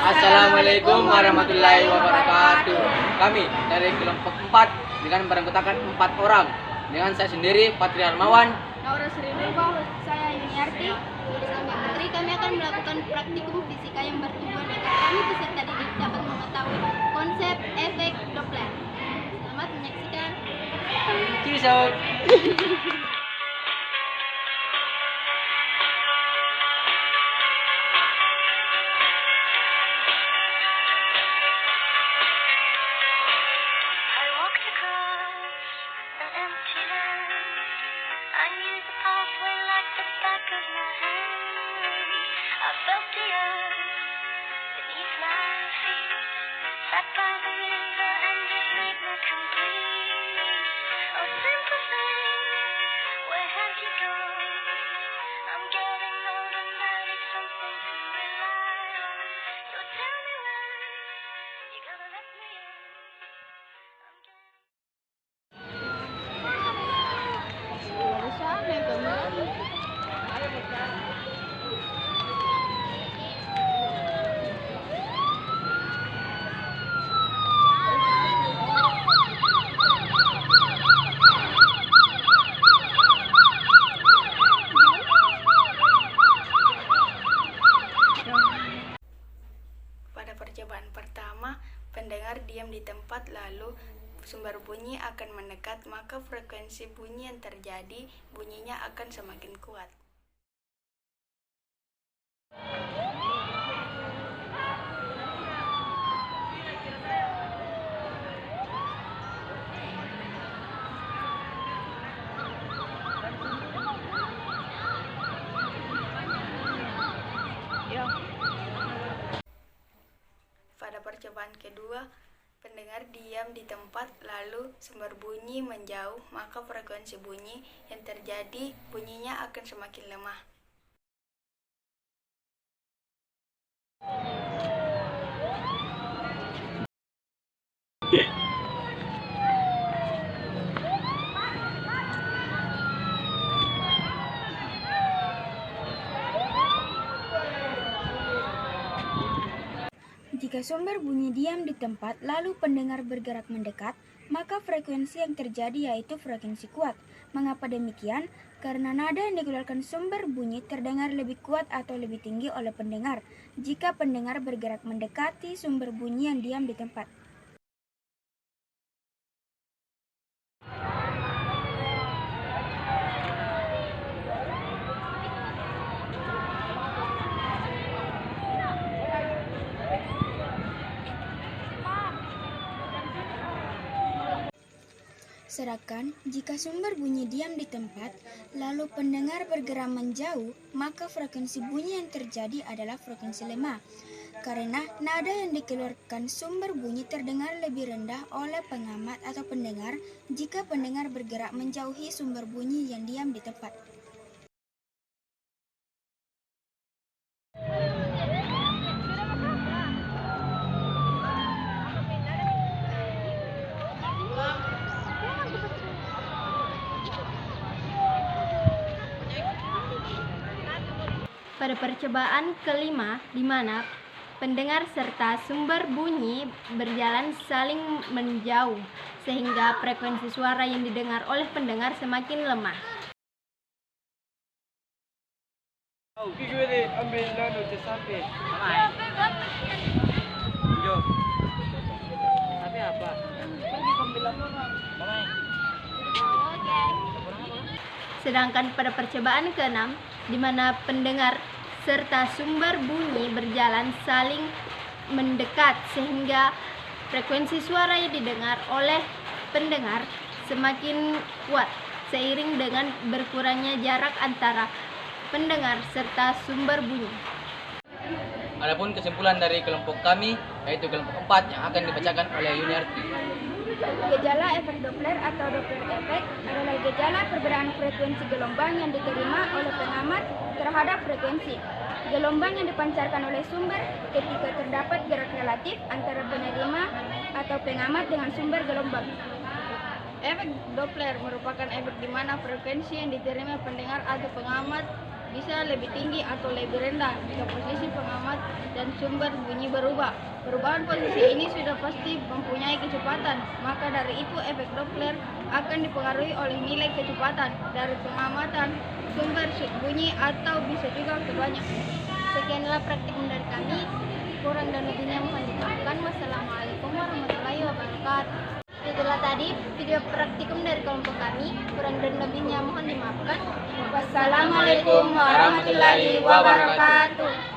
Assalamualaikum warahmatullahi wabarakatuh. Kami dari kelompok 4 dengan beranggotakan 4 orang. Dengan saya sendiri, Patri Armawan, Laura Srinurba, saya Yuniarti. Bersama Putri, kami akan melakukan praktikum fisika yang bertujuan agar kami peserta didik dapat mengetahui konsep efek Doppler. Selamat menyaksikan. Cheers out. I walked across an empty land. I knew the pathway like the back of my hand. I felt the earth beneath my feet. Sat by the river and it made me complete. Oh, simple thing, where have you gone? I'm getting old and I need something to rely on. So tell me when you're gonna let me in. I'm getting Pada percobaan pertama, pendengar diam di tempat lalu sumber bunyi akan mendekat, maka frekuensi bunyi yang terjadi bunyinya akan semakin kuat. Pada percobaan kedua, pendengar diam di tempat lalu sumber bunyi menjauh, maka frekuensi bunyi yang terjadi bunyinya akan semakin lemah. Jika sumber bunyi diam di tempat lalu pendengar bergerak mendekat, maka frekuensi yang terjadi yaitu frekuensi kuat. Mengapa demikian? Karena nada yang dikeluarkan sumber bunyi terdengar lebih kuat atau lebih tinggi oleh pendengar jika pendengar bergerak mendekati sumber bunyi yang diam di tempat. Sedangkan jika sumber bunyi diam di tempat, lalu pendengar bergerak menjauh, maka frekuensi bunyi yang terjadi adalah frekuensi lemah. Karena nada yang dikeluarkan sumber bunyi terdengar lebih rendah oleh pengamat atau pendengar jika pendengar bergerak menjauhi sumber bunyi yang diam di tempat. Pada percobaan kelima, di mana pendengar serta sumber bunyi berjalan saling menjauh, sehingga frekuensi suara yang didengar oleh pendengar semakin lemah. Sedangkan pada percobaan keenam, di mana pendengar serta sumber bunyi berjalan saling mendekat sehingga frekuensi suara yang didengar oleh pendengar semakin kuat seiring dengan berkurangnya jarak antara pendengar serta sumber bunyi. adapun kesimpulan dari kelompok kami yaitu kelompok 4 yang akan dibacakan oleh Yuniarti. Gejala efek Doppler atau Doppler efek adalah gejala perbedaan frekuensi gelombang yang diterima oleh pengamat terhadap frekuensi gelombang yang dipancarkan oleh sumber ketika terdapat jarak relatif antara penerima atau pengamat dengan sumber gelombang. Efek Doppler merupakan efek di mana frekuensi yang diterima pendengar atau pengamat bisa lebih tinggi atau lebih rendah jika posisi pengamat dan sumber bunyi berubah. Perubahan posisi ini sudah pasti mempunyai kecepatan, maka dari itu efek Doppler akan dipengaruhi oleh nilai kecepatan dari pengamatan sumber bunyi atau bisa juga keduanya. Sekianlah praktikum dari kami. Kurang dan lebihnya mohon dimaafkan. Wassalamualaikum warahmatullahi wabarakatuh. Itulah tadi video praktikum dari kelompok kami. Kurang dan lebihnya mohon dimaafkan. Wassalamualaikum warahmatullahi wabarakatuh.